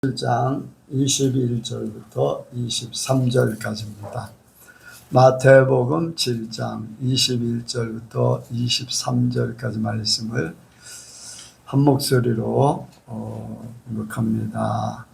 1장 21절부터 23절까지입니다. 마태복음 7장 21절부터 23절까지 말씀을 한 목소리로 읽습니다.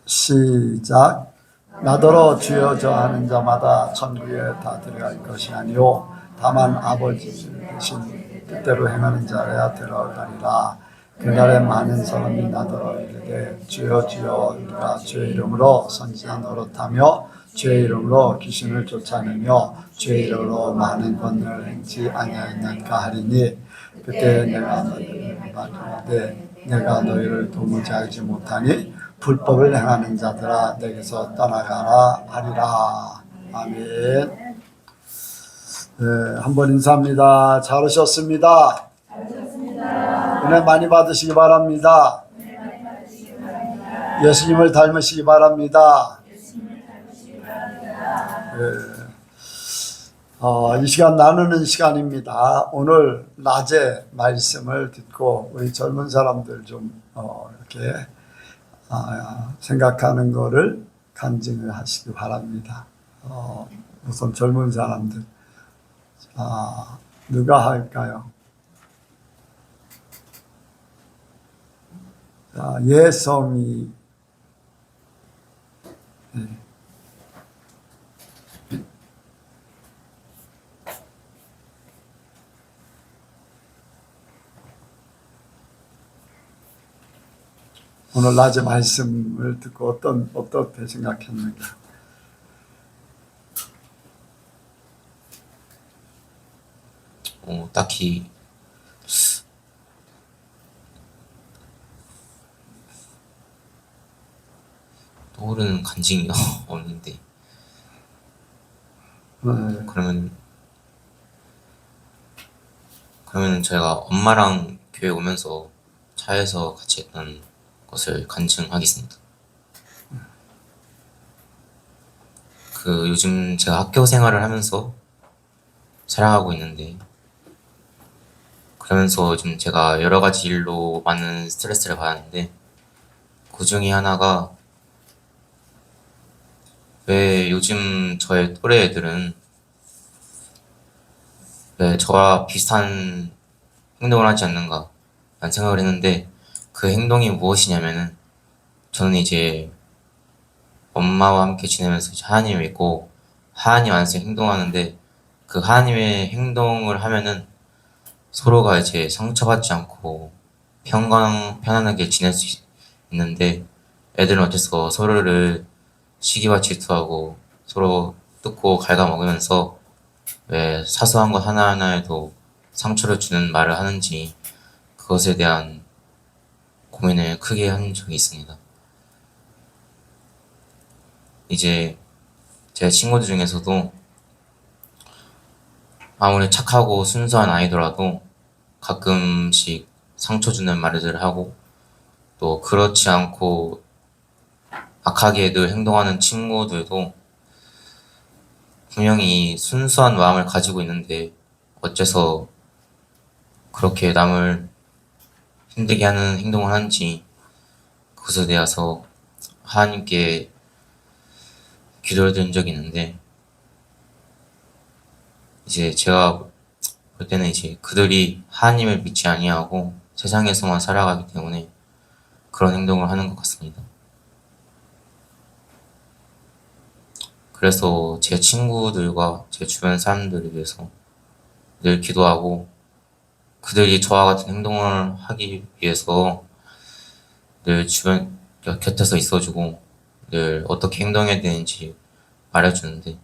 시작. 나더러 주여 저 하는 자마다 천국에 다 들어갈 것이 아니요 다만 아버지 대신 뜻대로 행하는 자라야 들어가리라. 그날에 많은 사람이 나더러 이르되 주여 주여 우리가 주의 이름으로 선지자 노릇하며 주의 이름으로 귀신을 쫓아내며 주의 이름으로 많은 권능을 행치 아니하였나이까 하리니 그때 내가 너희를 말하되 내가 너희를 도무지 알지 못하니 불법을 행하는 자들아 내게서 떠나가라 하리라. 아멘. 네, 한번 인사합니다. 잘 오셨습니다. 은혜 많이 받으시기 바랍니다. 예수님을 닮으시기 바랍니다. 이 시간 나누는 시간입니다. 오늘 낮에 말씀을 듣고 우리 젊은 사람들 좀 이렇게 생각하는 거를 간증을 하시기 바랍니다. 우선 젊은 사람들 누가 할까요? 예성이 오늘 낮에 말씀을 듣고 어떻게 생각했는가? 딱히 떠오르는 간증이 없는데 그러면 저희가 엄마랑 교회 오면서 차에서 같이 했던 것을 간증하겠습니다. 요즘 제가 학교 생활을 하면서 살아가고 있는데 그러면서 요즘 제가 여러 가지 일로 많은 스트레스를 받았는데 그 중에 하나가 왜 요즘 저의 또래 애들은 왜 저와 비슷한 행동을 하지 않는가 라는 생각을 했는데 그 행동이 무엇이냐면은 저는 이제 엄마와 함께 지내면서 하나님을 믿고 하나님 안에서 행동하는데 그 하나님의 행동을 하면은 서로가 이제 상처받지 않고 편안하게 지낼 수 있는데 애들은 어째서 서로를 시기와 질투하고 서로 뜯고 갉아먹으면서 왜 사소한 것 하나하나에도 상처를 주는 말을 하는지 그것에 대한 고민을 크게 한 적이 있습니다. 이제 제 친구들 중에서도 아무리 착하고 순수한 아이더라도 가끔씩 상처 주는 말들을 하고 또 그렇지 않고 악하게 늘 행동하는 친구들도 분명히 순수한 마음을 가지고 있는데 어째서 그렇게 남을 힘들게 하는 행동을 하는지 그것에 대해서 하나님께 기도를 드린 적이 있는데 이제 제가 볼 때는 이제 그들이 하나님을 믿지 아니하고 세상에서만 살아가기 때문에 그런 행동을 하는 것 같습니다. 그래서 제 친구들과 제 주변 사람들을 위해서 늘 기도하고 그들이 저와 같은 행동을 하기 위해서 늘 주변 곁에서 있어주고 늘 어떻게 행동해야 되는지 말해주는데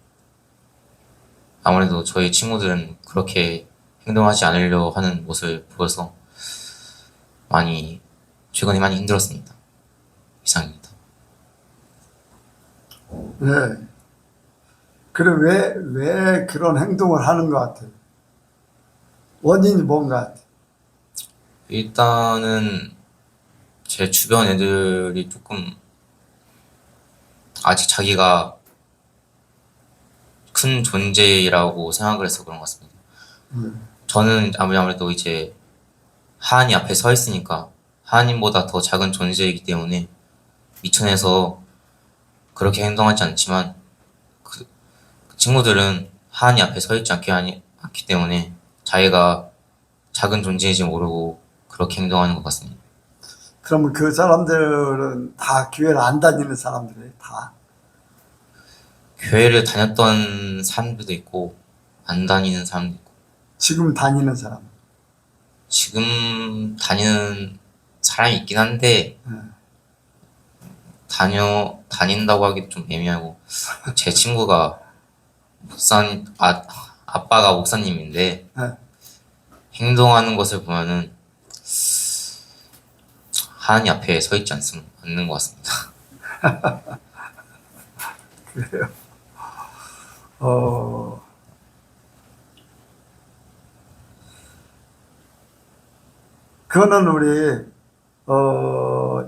아무래도 저희 친구들은 그렇게 행동하지 않으려 하는 모습을 보여서 최근에 많이 힘들었습니다. 이상입니다. 네. 그럼 왜 그런 행동을 하는 것 같아요? 원인이 뭔가 같아요? 일단은 제 주변 애들이 조금 아직 자기가 큰 존재라고 생각을 해서 그런 것 같습니다. 저는 아무래도 이제 하나님 앞에 서 있으니까 하나님보다 더 작은 존재이기 때문에 미천에서 그렇게 행동하지 않지만 그 친구들은 하나님 앞에 서 있지 않기 때문에 자기가 작은 존재인지 모르고 그렇게 행동하는 것 같습니다. 그러면 그 사람들은 다 교회를 안 다니는 사람들이에요? 다? 교회를 다녔던 사람들도 있고 안 다니는 사람도 있고 지금 다니는 사람? 지금 다니는 사람이 있긴 한데 네. 다닌다고 하기도 좀 애매하고 제 친구가 아빠가 목사님인데 네. 행동하는 것을 보면은 하나님 앞에 서 있지 않는 것 같습니다. 그래요. 그거는 우리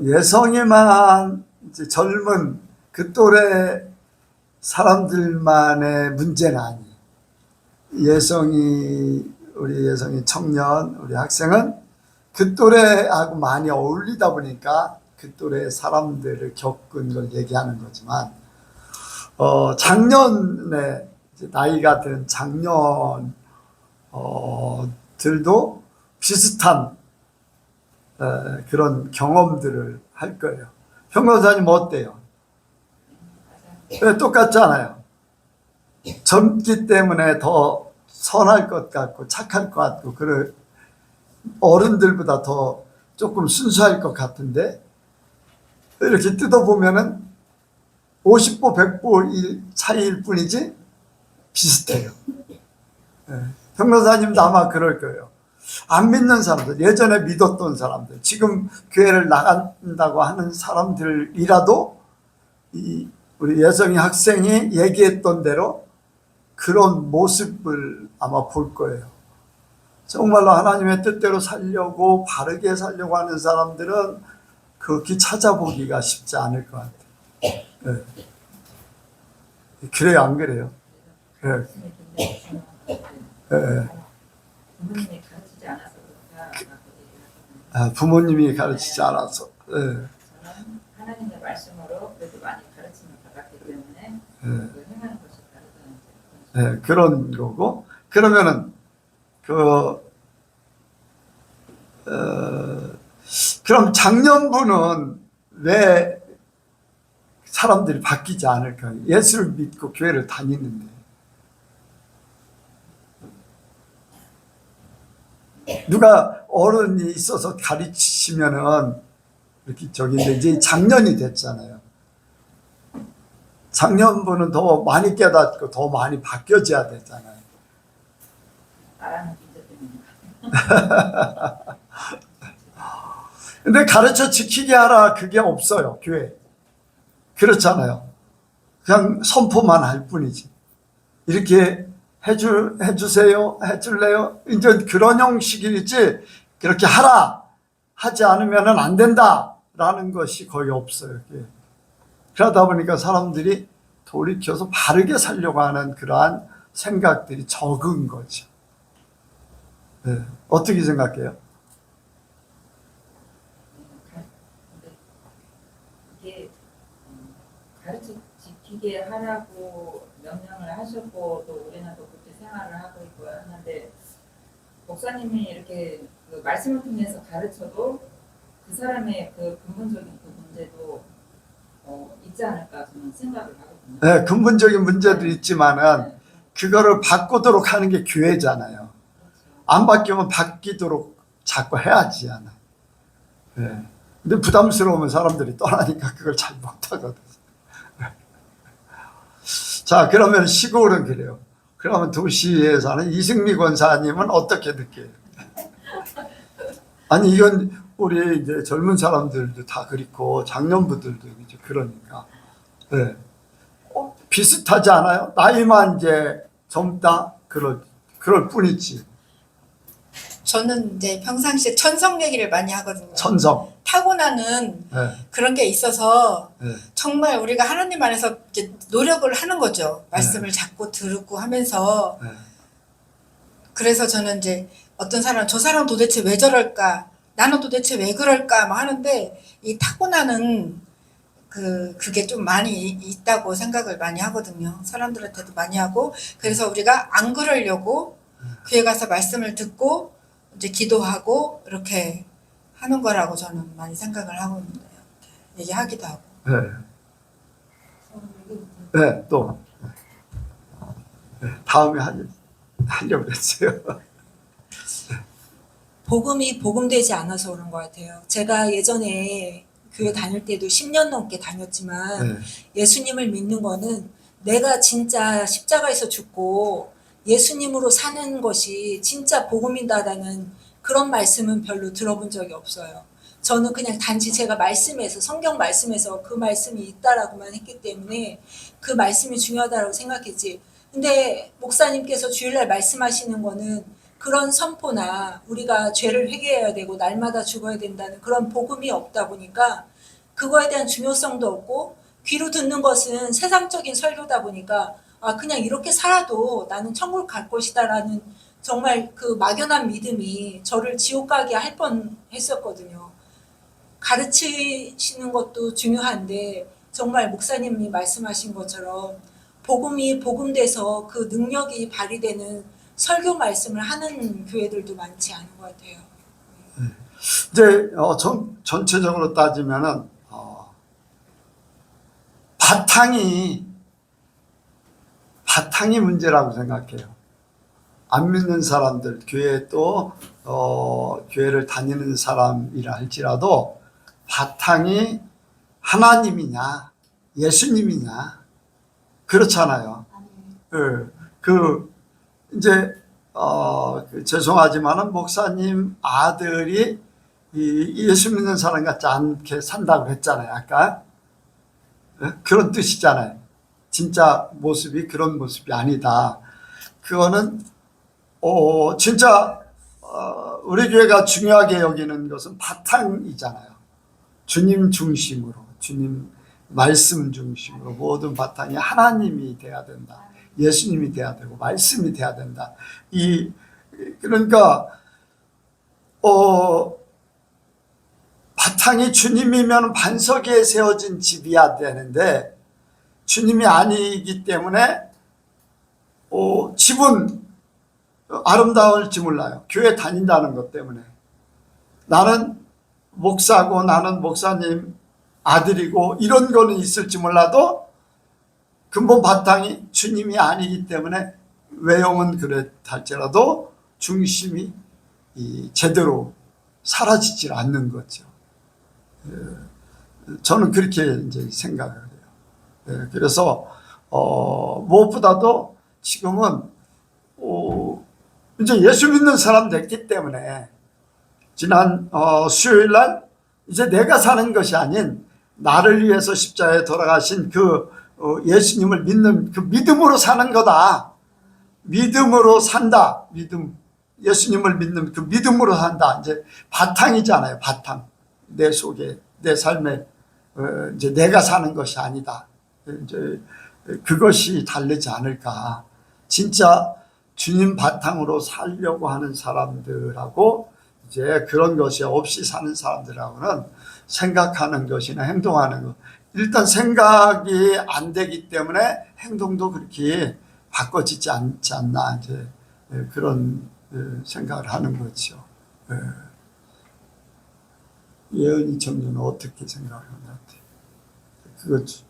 예성이만 이제 젊은 그 또래 사람들만의 문제는 아니에요. 우리 예성이 청년, 우리 학생은 그 또래하고 많이 어울리다 보니까 그 또래 사람들을 겪은 걸 얘기하는 거지만, 작년에 이제 나이가 든 들도 비슷한 그런 경험들을 할 거예요. 평론사님 어때요? 네, 똑같잖아요. 젊기 때문에 더 선할 것 같고 착할 것 같고 어른들보다 더 조금 순수할 것 같은데 이렇게 뜯어보면은 50보 100보 차이일 뿐이지 비슷해요. 네. 평론사님도 아마 그럴 거예요. 안 믿는 사람들, 예전에 믿었던 사람들, 지금 교회를 나간다고 하는 사람들이라도 우리 예성이 학생이 얘기했던 대로 그런 모습을 아마 볼 거예요. 정말로 하나님의 뜻대로 살려고 바르게 살려고 하는 사람들은 그렇게 찾아보기가 쉽지 않을 것 같아요. 네. 그래요, 안 그래요? 네. 네. 부모님이 가르치지 않아서 부모님이 가르치지 않아서. 네. 저는 하나님의 말씀으로 그래도 많이 가르침을 받았기 때문에 그걸 행하는 것이 다르다는 네, 그런 거고. 그러면은 그럼 작년부는 왜 사람들이 바뀌지 않을까요? 예수를 믿고 교회를 다니는데. 누가 어른이 있어서 가르치시면은 이렇게 이제 작년이 됐잖아요. 작년부는 더 많이 깨닫고 더 많이 바뀌어져야 되잖아요. 나라는 문제 때문에. 근데 가르쳐 지키게 하라 그게 없어요, 교회. 그렇잖아요. 그냥 선포만 할 뿐이지. 이렇게 해주세요, 해줄래요? 이제 그런 형식이지, 그렇게 하라, 하지 않으면 안 된다라는 것이 거의 없어요. 그러다 보니까 사람들이 돌이켜서 바르게 살려고 하는 그러한 생각들이 적은 거죠. 네. 어떻게 생각해요? 이게 가르쳐 지키게 하라고 명령을 하셨고 또 우리는 또 그렇게 생활을 하고 있고 하는데 목사님이 이렇게 그 말씀을 통해서 가르쳐도 그 사람의 그 근본적인 그 문제도 있지 않을까 저는 생각을 하거든요. 네, 근본적인 문제도 있지만은 그거를 바꾸도록 하는 게 교회잖아요. 안 바뀌면 바뀌도록 자꾸 해야지. 네. 근데 부담스러우면 사람들이 떠나니까 그걸 잘 못하거든. 자, 그러면 시골은 그래요. 그러면 도시에 사는 이승미 권사님은 어떻게 느껴요? 아니, 이건 우리 이제 젊은 사람들도 다 그렇고 장년부들도 이제 그러니까. 네. 비슷하지 않아요? 나이만 이제 젊다? 그럴 뿐이지. 저는 이제 평상시에 천성 얘기를 많이 하거든요. 천성. 타고나는 네. 그런 게 있어서 네. 정말 우리가 하나님 안에서 이제 노력을 하는 거죠. 말씀을 자꾸 듣고 하면서. 네. 그래서 저는 이제 어떤 사람, 저 사람 도대체 왜 저럴까 나는 도대체 왜 그럴까 막 하는데 이 타고나는 그게 좀 많이 있다고 생각을 많이 하거든요. 사람들한테도 많이 하고 그래서 우리가 안 그러려고 교회 가서 말씀을 듣고 이제 기도하고 이렇게 하는 거라고 저는 많이 생각을 하고 있는데요. 얘기하기도 하고. 네. 네, 또 네, 다음에 하려고 했어요. 복음이 복음되지 않아서 그런 것 같아요. 제가 예전에 교회 다닐 때도 10년 넘게 다녔지만 네. 예수님을 믿는 거는 내가 진짜 십자가에서 죽고 예수님으로 사는 것이 진짜 복음이다라는 그런 말씀은 별로 들어본 적이 없어요. 저는 그냥 단지 제가 말씀에서 성경 말씀에서 그 말씀이 있다라고만 했기 때문에 그 말씀이 중요하다고 생각했지. 근데 목사님께서 주일날 말씀하시는 거는 그런 선포나 우리가 죄를 회개해야 되고 날마다 죽어야 된다는 그런 복음이 없다 보니까 그거에 대한 중요성도 없고 귀로 듣는 것은 세상적인 설교다 보니까 아 그냥 이렇게 살아도 나는 천국 갈 것이다라는 정말 그 막연한 믿음이 저를 지옥 가게 할 뻔했었거든요. 가르치시는 것도 중요한데 정말 목사님이 말씀하신 것처럼 복음이 복음돼서 그 능력이 발휘되는 설교 말씀을 하는 교회들도 많지 않은 것 같아요. 이제 전체적으로 따지면은 바탕이 문제라고 생각해요. 안 믿는 사람들, 교회에 또 교회를 다니는 사람이라 할지라도 바탕이 하나님이냐 예수님이냐 그렇잖아요. 이제 죄송하지만은 목사님 아들이 이 예수 믿는 사람 같지 않게 산다고 했잖아요. 아까 그런 뜻이잖아요. 진짜 모습이 그런 모습이 아니다. 그거는 진짜 우리 교회가 중요하게 여기는 것은 바탕이잖아요. 주님 중심으로, 주님 말씀 중심으로 모든 바탕이 하나님이 돼야 된다. 예수님이 돼야 되고 말씀이 돼야 된다. 그러니까 바탕이 주님이면 반석 위에 세워진 집이야 되는데 주님이 아니기 때문에 집은 아름다울지 몰라요. 교회 다닌다는 것 때문에. 나는 목사고 나는 목사님 아들이고 이런 거는 있을지 몰라도 근본 바탕이 주님이 아니기 때문에 외형은 그렇할지라도 중심이 제대로 사라지질 않는 거죠. 저는 그렇게 이제 생각을 해요. 그래서 무엇보다도 지금은 이제 예수 믿는 사람 됐기 때문에 지난 수요일 날 이제 내가 사는 것이 아닌 나를 위해서 십자가에 돌아가신 그 예수님을 믿는 그 믿음으로 사는 거다. 믿음으로 산다. 믿음. 예수님을 믿는 그 믿음으로 산다. 이제 바탕이잖아요. 바탕. 내 속에, 내 삶에 이제 내가 사는 것이 아니다. 이제 그것이 다르지 않을까. 진짜 주님 바탕으로 살려고 하는 사람들하고 이제 그런 것이 없이 사는 사람들하고는 생각하는 것이나 행동하는 것. 일단 생각이 안 되기 때문에 행동도 그렇게 바꿔지지 않지 않나 이제 그런 생각을 하는 거죠. 예언이 청년은 어떻게 생각하는 것 같아요? 그거죠.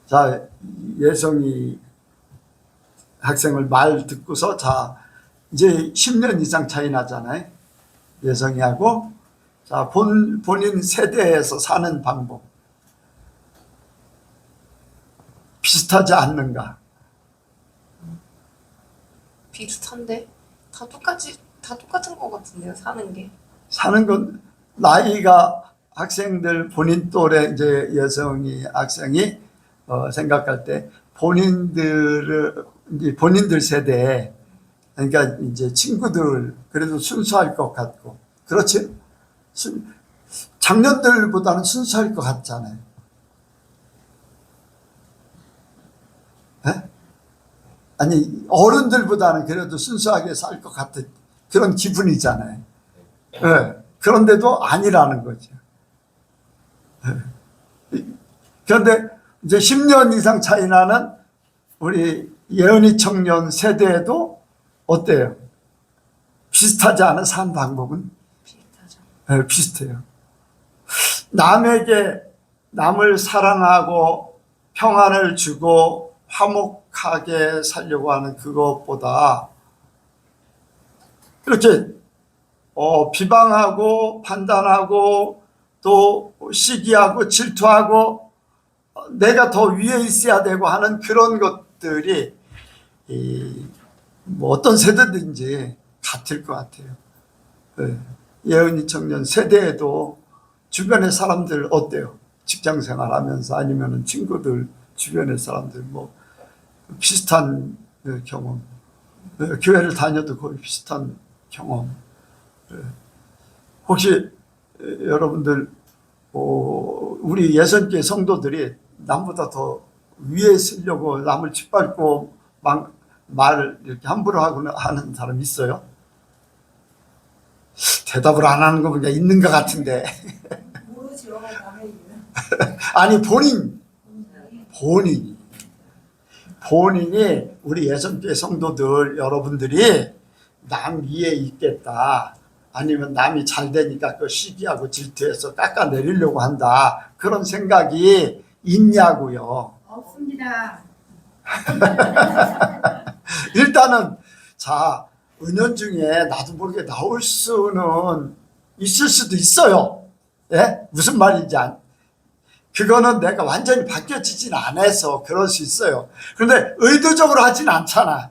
자, 예성이 학생을 말 듣고서 자 이제 10년 이상 차이 나잖아요. 예성이하고 자 본인 세대에서 사는 방법 비슷하지 않는가? 비슷한데 다 똑같은 것 같은데요. 사는 건 나이가 학생들 본인 또래 이제 여성이 학생이 생각할 때 본인들 세대에 그러니까 이제 친구들 그래도 순수할 것 같고 그렇지? 작년들보다는 순수할 것 같잖아요. 아니 어른들보다는 그래도 순수하게 살 것 같은 그런 기분이잖아요. 예. 그런데도 아니라는 거죠. 예. 그런데 이제 10년 이상 차이 나는 우리 예언이 청년 세대에도 어때요? 비슷하지 않은 산 방법은? 비슷하죠. 예, 비슷해요. 남에게 남을 사랑하고 평안을 주고 화목하게 살려고 하는 그것보다 이렇게 비방하고 판단하고 또 시기하고 질투하고 내가 더 위에 있어야 되고 하는 그런 것들이 뭐 어떤 세대든지 같을 것 같아요. 예언이 청년 세대에도 주변의 사람들 어때요? 직장 생활하면서 아니면 친구들 주변의 사람들 뭐 비슷한 경험, 교회를 다녀도 거의 비슷한 경험. 혹시 여러분들 우리 예선교회 성도들이 남보다 더 위에 쓰려고 남을 짓밟고 말을 이렇게 함부로 하는 사람 있어요? 대답을 안 하는 거 보니까 있는 것 같은데. 모르죠. 남의 일은. 아니 본인이 우리 예선교회 성도들 여러분들이 남 위에 있겠다, 아니면 남이 잘 되니까 그 시기하고 질투해서 깎아내리려고 한다, 그런 생각이 있냐고요. 없습니다. 일단은 자, 은연중에 나도 모르게 나올 수는 있을 수도 있어요. 예? 무슨 말인지 그거는 내가 완전히 바뀌어지진 않아서 그럴 수 있어요. 그런데 의도적으로 하진 않잖아.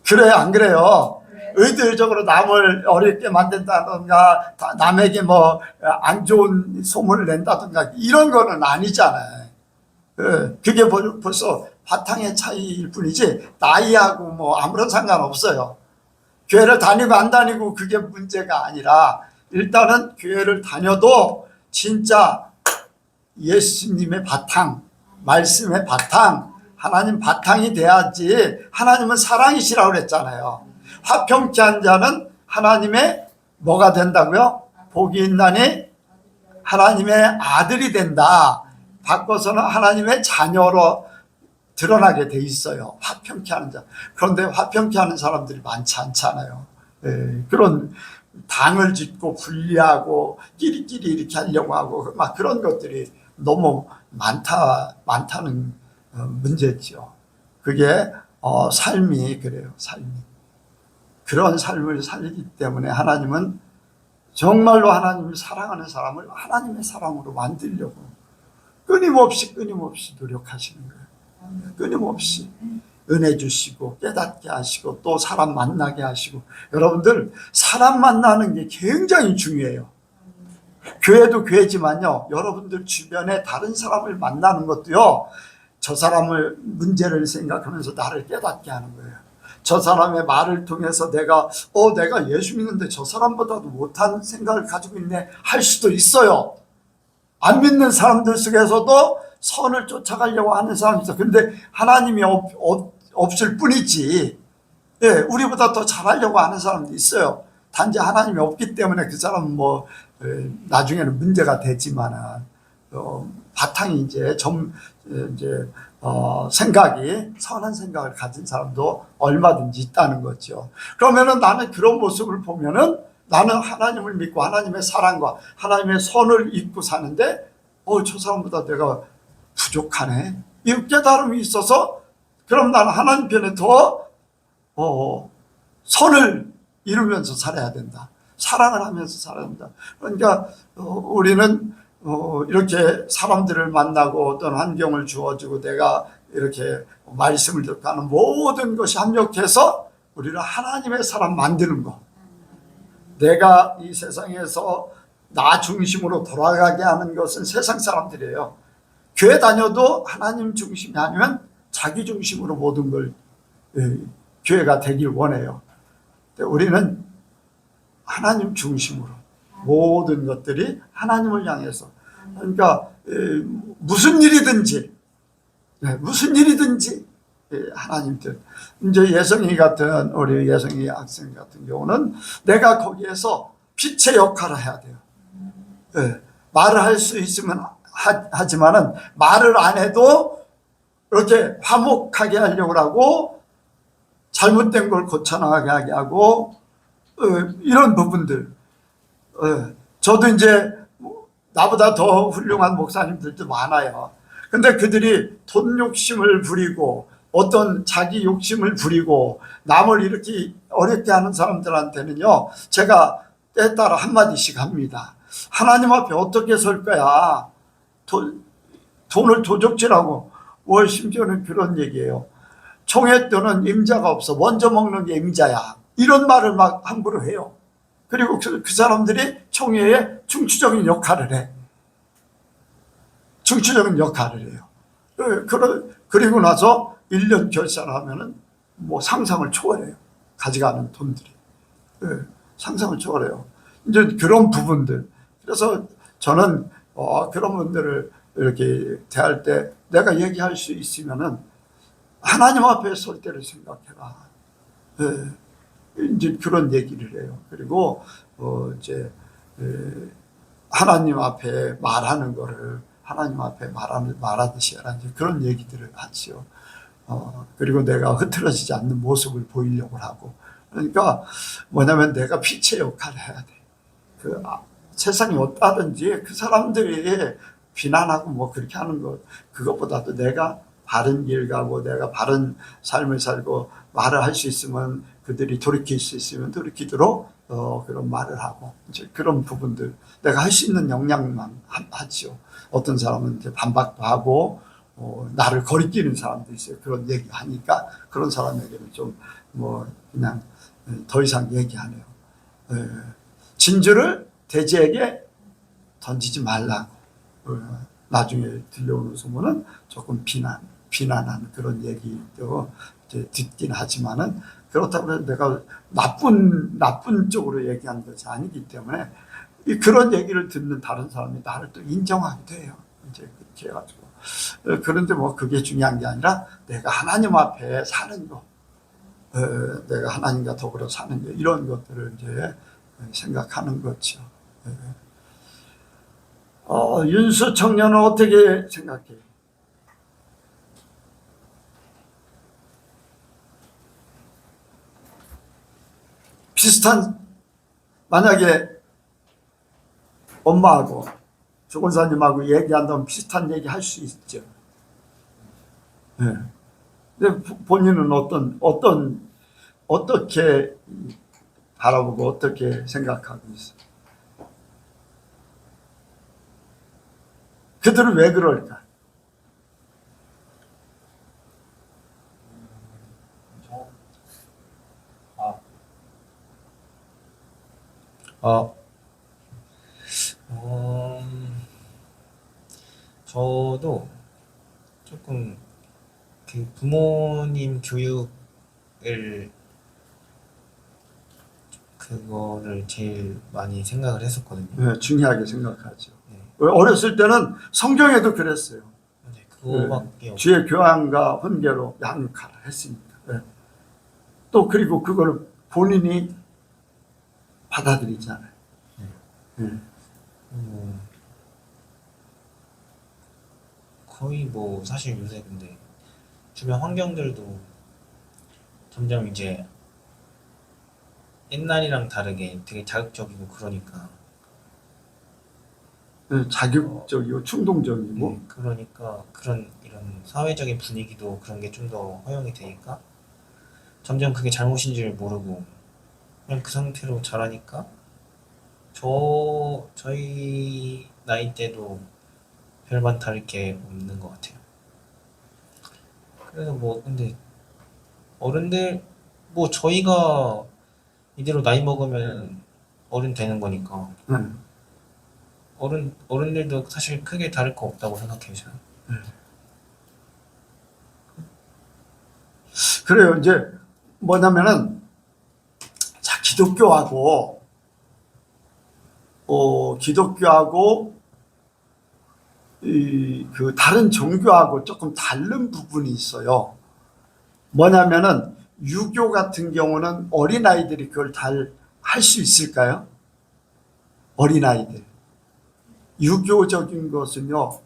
그래요, 안 그래요? 의도적으로 남을 어렵게 만든다든가 남에게 뭐 안 좋은 소문을 낸다든가 이런 거는 아니잖아요. 그게 벌써 바탕의 차이일 뿐이지 나이하고 뭐 아무런 상관없어요. 교회를 다니고 안 다니고 그게 문제가 아니라 일단은 교회를 다녀도 진짜 예수님의 바탕, 말씀의 바탕, 하나님 바탕이 돼야지. 하나님은 사랑이시라고 그랬잖아요. 화평케 한 자는 하나님의 뭐가 된다고요? 복이 있나니 하나님의 아들이 된다. 바꿔서는 하나님의 자녀로 드러나게 돼 있어요. 화평케 하는 자. 그런데 화평케 하는 사람들이 많지 않잖아요. 그런 당을 짓고 분리하고 끼리끼리 이렇게 하려고 하고 막 그런 것들이 너무 많다는 문제죠. 그게 삶이 그래요. 삶이. 그런 삶을 살기 때문에 하나님은 정말로 하나님을 사랑하는 사람을 하나님의 사랑으로 만들려고 끊임없이 노력하시는 거예요. 끊임없이 은혜 주시고 깨닫게 하시고 또 사람 만나게 하시고. 여러분들 사람 만나는 게 굉장히 중요해요. 교회도 교회지만요, 여러분들 주변에 다른 사람을 만나는 것도요, 저 사람을 문제를 생각하면서 나를 깨닫게 하는 거예요. 저 사람의 말을 통해서 내가 예수 믿는데 저 사람보다도 못한 생각을 가지고 있네 할 수도 있어요. 안 믿는 사람들 속에서도 선을 쫓아가려고 하는 사람이 있어요. 근데 하나님이 없을 뿐이지, 우리보다 더 잘하려고 하는 사람도 있어요. 단지 하나님이 없기 때문에 그 사람은 뭐 나중에는 문제가 되지만 바탕이 이제 생각이 선한 생각을 가진 사람도 얼마든지 있다는 거죠. 그러면은 나는 그런 모습을 보면은 나는 하나님을 믿고 하나님의 사랑과 하나님의 선을 입고 사는데 저 사람보다 내가 부족하네, 이 깨달음이 있어서 그럼 나는 하나님 편에 더 선을 이루면서 살아야 된다. 사랑을 하면서 살아야 된다. 그러니까 우리는 이렇게 사람들을 만나고 어떤 환경을 주어주고 내가 이렇게 말씀을 듣고 하는 모든 것이 합력해서 우리를 하나님의 사람 만드는 거. 내가 이 세상에서 나 중심으로 돌아가게 하는 것은 세상 사람들이에요. 교회 다녀도 하나님 중심이 아니면 자기 중심으로 모든 걸 교회가 되길 원해요. 우리는 하나님 중심으로 모든 것들이 하나님을 향해서, 그러니까 무슨 일이든지 하나님 뜻. 이제 예성이 같은 우리 예성이 학생 같은 경우는 내가 거기에서 빛의 역할을 해야 돼요. 예, 말을 할 수 있으면 하지만은 말을 안 해도 이렇게 화목하게 하려고 하고 잘못된 걸 고쳐나가게 하고 이런 부분들. 저도 이제 나보다 더 훌륭한 목사님들도 많아요. 근데 그들이 돈 욕심을 부리고 어떤 자기 욕심을 부리고 남을 이렇게 어렵게 하는 사람들한테는요, 제가 때에 따라 한마디씩 합니다. 하나님 앞에 어떻게 설 거야? 돈을 도적질하고, 심지어는 그런 얘기예요. 총에 뜨는 임자가 없어. 먼저 먹는 게 임자야. 이런 말을 막 함부로 해요. 그리고 그 사람들이 총회에 중추적인 역할을 해. 중추적인 역할을 해요. 그리고 나서 1년 결산을 하면은 뭐 상상을 초월해요. 가져가는 돈들이. 상상을 초월해요. 이제 그런 부분들. 그래서 저는 그런 분들을 이렇게 대할 때 내가 얘기할 수 있으면은 하나님 앞에 설 때를 생각해라. 이제 그런 얘기를 해요. 그리고 이제 하나님 앞에 말하는 거를 하나님 앞에 말하듯이 해라. 이제 그런 얘기들을 하지요. 그리고 내가 흐트러지지 않는 모습을 보이려고 하고. 그러니까 뭐냐면 내가 빛의 역할을 해야 돼. 세상이 어떠하든지 그 사람들이 비난하고 뭐 그렇게 하는 것, 그것보다도 내가 바른 길 가고 내가 바른 삶을 살고 말을 할 수 있으면 그들이 돌이킬 수 있으면 돌이키도록 그런 말을 하고 이제 그런 부분들 내가 할 수 있는 역량만 하지요. 어떤 사람은 이제 반박도 하고 나를 거리끼는 사람도 있어요. 그런 얘기 하니까 그런 사람에게는 좀 뭐 그냥 더 이상 얘기 안 해요. 진주를 돼지에게 던지지 말라고. 나중에 들려오는 소문은 조금 비난하는 그런 얘기도 이제 듣긴 하지만은 그렇다고 해서 내가 나쁜 쪽으로 얘기한 것이 아니기 때문에 그런 얘기를 듣는 다른 사람이 나를 또 인정하기도 해요. 이제 그렇게 해가지고. 그런데 뭐 그게 중요한 게 아니라 내가 하나님 앞에 사는 거, 내가 하나님과 더불어 사는 거, 이런 것들을 이제 생각하는 거죠. 윤수 청년은 어떻게 생각해? 비슷한, 만약에 엄마하고 조권사님하고 얘기한다면 비슷한 얘기 할 수 있죠. 네. 근데 본인은 어떻게 바라보고 어떻게 생각하고 있어요? 그들은 왜 그럴까? 저도 조금 그 부모님 교육을 그거를 제일 많이 생각을 했었거든요. 네, 중요하게 생각하죠. 네. 어렸을 때는 성경에도 그랬어요. 네, 그거밖에 없. 주의 교환과 훈계로 양육하라 했으니까. 네. 또 그리고 그걸 본인이 받아들이잖아요. 네. 거의 뭐 사실 요새 근데 주변 환경들도 점점 이제 옛날이랑 다르게 되게 자극적이고 그러니까. 네, 자극적이고 충동적이고. 네, 그러니까 이런 사회적인 분위기도 그런 게 좀 더 허용이 되니까 점점 그게 잘못인지를 모르고 그냥 그 상태로 자라니까 저희 나이 때도 별반 다를 게 없는 것 같아요. 그래서 뭐 근데 어른들 뭐 저희가 이대로 나이 먹으면 어른 되는 거니까 어른들도 사실 크게 다를 거 없다고 생각해요 저는. 그래요. 이제 뭐냐면은 자, 기독교하고 그 다른 종교하고 조금 다른 부분이 있어요. 뭐냐면은 유교 같은 경우는 어린아이들이 그걸 잘 할 수 있을까요? 어린아이들. 유교적인 것은요,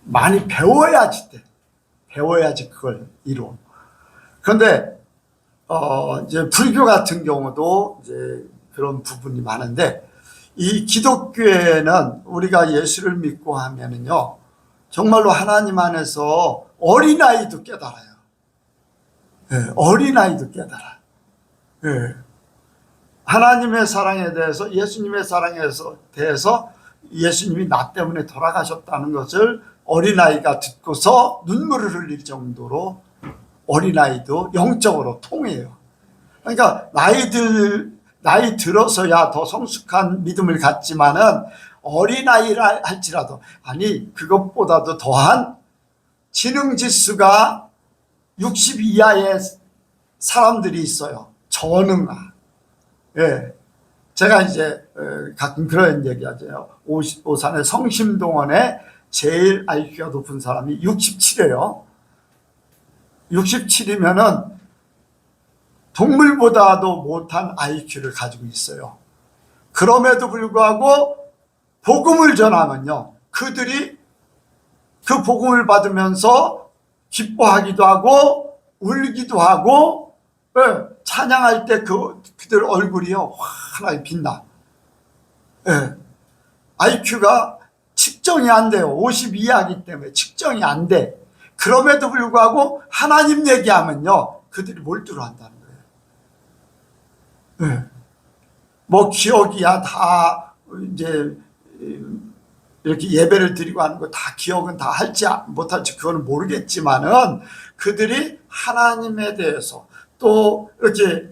많이 배워야지 돼. 배워야지 그걸 이루. 그런데 이제 불교 같은 경우도 이제 그런 부분이 많은데, 이 기독교에는 우리가 예수를 믿고 하면은요, 정말로 하나님 안에서 어린아이도 깨달아요. 예, 어린아이도 깨달아. 예. 하나님의 사랑에 대해서, 예수님의 사랑에 대해서 예수님이 나 때문에 돌아가셨다는 것을 어린아이가 듣고서 눈물을 흘릴 정도로 어린아이도 영적으로 통해요. 그러니까 나이 들어서야 더 성숙한 믿음을 갖지만은 어린아이라 할지라도, 아니 그것보다도 더한 지능지수가 60 이하의 사람들이 있어요. 전응아. 예. 제가 이제 가끔 그런 얘기 하죠. 오산의 성심동원에 제일 IQ가 높은 사람이 67이에요. 67이면은 동물보다도 못한 IQ를 가지고 있어요. 그럼에도 불구하고 복음을 전하면요, 그들이 그 복음을 받으면서 기뻐하기도 하고 울기도 하고, 찬양할 때 그들 얼굴이요 환하게 빛나. IQ가 측정이 안 돼요. 50 이하이기 때문에 측정이 안 돼. 그럼에도 불구하고 하나님 얘기하면요, 그들이 몰두를 한다는 거예요. 뭐 기억이야 다 이제 이렇게 예배를 드리고 하는 거 다 기억은 다 할지 못할지 그거는 모르겠지만은, 그들이 하나님에 대해서 또 이렇게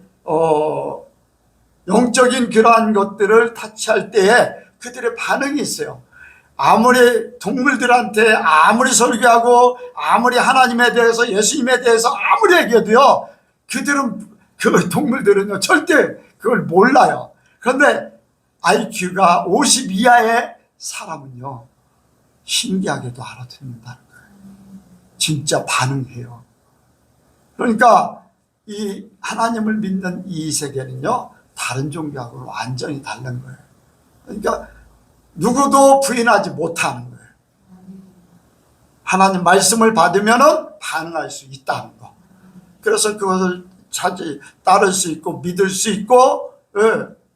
영적인 그러한 것들을 타치할 때에 그들의 반응이 있어요. 아무리 동물들한테 아무리 설교하고 아무리 하나님에 대해서 예수님에 대해서 아무리 얘기해도요, 그들은, 그 동물들은요 절대 그걸 몰라요. 그런데 IQ가 50 이하의 사람은요 신기하게도 알아듣는다는 거예요. 진짜 반응해요. 그러니까 이 하나님을 믿는 이 세계는요 다른 종교하고는 완전히 다른 거예요. 그러니까 누구도 부인하지 못하는 거예요. 하나님 말씀을 받으면은 반응할 수 있다는 거. 그래서 그것을 따를 수 있고 믿을 수 있고,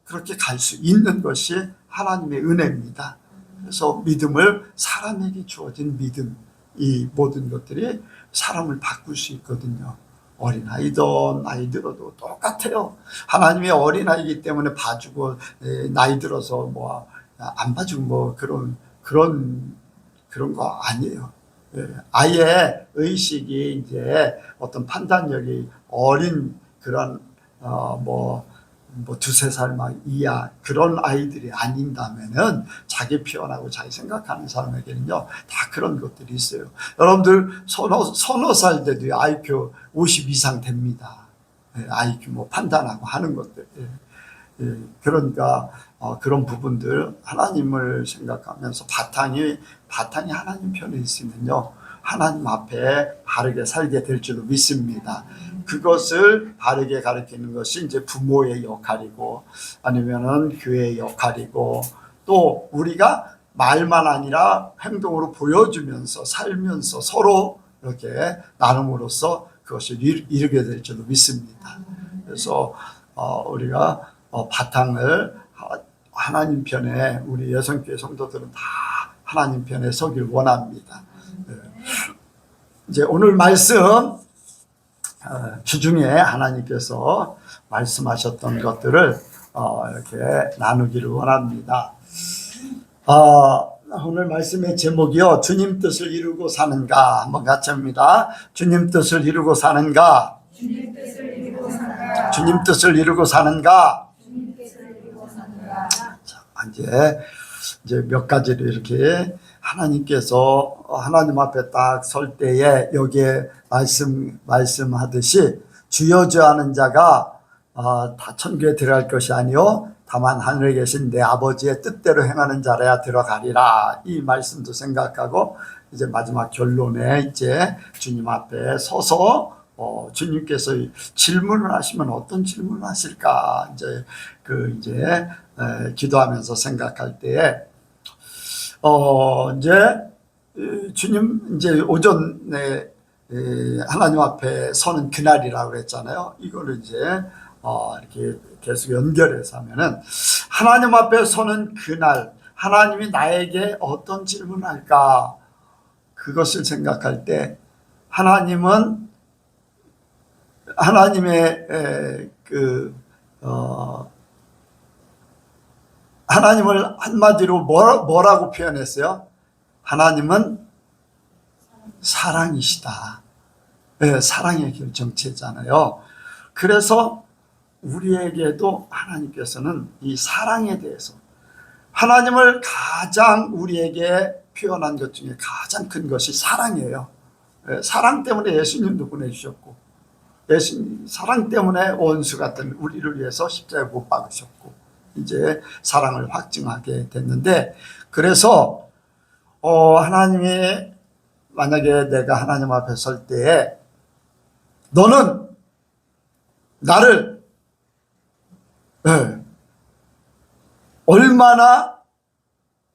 그렇게 갈 수 있는 것이 하나님의 은혜입니다. 그래서 믿음을, 사람에게 주어진 믿음, 이 모든 것들이 사람을 바꿀 수 있거든요. 어린아이든 나이 들어도 똑같아요. 하나님의 어린아이이기 때문에 봐주고, 나이 들어서 뭐 안 봐주고 뭐 그런 거 아니에요. 아예 의식이 이제 어떤 판단력이 어린 그런 뭐 두세 살 막 이하 그런 아이들이 아닌다면은, 자기 표현하고 자기 생각하는 사람에게는요 다 그런 것들이 있어요. 여러분들 서너 살 때도 IQ 50 이상 됩니다. IQ 뭐 판단하고 하는 것들. 그러니까 그런 부분들 하나님을 생각하면서 바탕이 하나님 편에 있으면요 하나님 앞에 바르게 살게 될 줄로 믿습니다. 그것을 바르게 가르치는 것이 이제 부모의 역할이고, 아니면은 교회의 역할이고, 또 우리가 말만 아니라 행동으로 보여주면서 살면서 서로 이렇게 나눔으로써 그것을 이루게 될 줄로 믿습니다. 그래서 우리가 바탕을 하나님 편에, 우리 여성교회 성도들은 다 하나님 편에 서길 원합니다. 이제 오늘 말씀 주중에 하나님께서 말씀하셨던 것들을 이렇게 나누기를 원합니다. 오늘 말씀의 제목이요, 주님 뜻을 이루고 사는가. 한번 같이 합니다. 주님 뜻을 이루고 사는가. 주님 뜻을 이루고 사는가. 주님 뜻을 이루고 사는가. 주님 뜻을 이루고 사는가. 자, 이제 몇 가지를 이렇게 하나님께서 하나님 앞에 딱 설 때에 여기에 말씀하듯이, 주여 주하는 자가 다 천국에 들어갈 것이 아니요 다만 하늘에 계신 내 아버지의 뜻대로 행하는 자라야 들어가리라. 이 말씀도 생각하고, 이제 마지막 결론에 이제 주님 앞에 서서 주님께서 질문을 하시면 어떤 질문을 하실까 이제 기도하면서 생각할 때에 주님 이제 오전에 하나님 앞에 서는 그날이라고 그랬잖아요. 이거를 이제 이렇게 계속 연결해서 하면은 하나님 앞에 서는 그날 하나님이 나에게 어떤 질문을 할까 그것을 생각할 때 하나님은 하나님의 하나님을 한마디로 뭐라고 표현했어요? 하나님은 사랑이시다. 네, 사랑의 결정체잖아요. 그래서 우리에게도 하나님께서는 이 사랑에 대해서 하나님을 가장 우리에게 표현한 것 중에 가장 큰 것이 사랑이에요. 네, 사랑 때문에 예수님도 보내주셨고 예수님 사랑 때문에 원수 같은 우리를 위해서 십자가에 못 박으셨고 이제 사랑을 확증하게 됐는데 그래서 하나님이 만약에 내가 하나님 앞에 설 때에 너는 나를 얼마나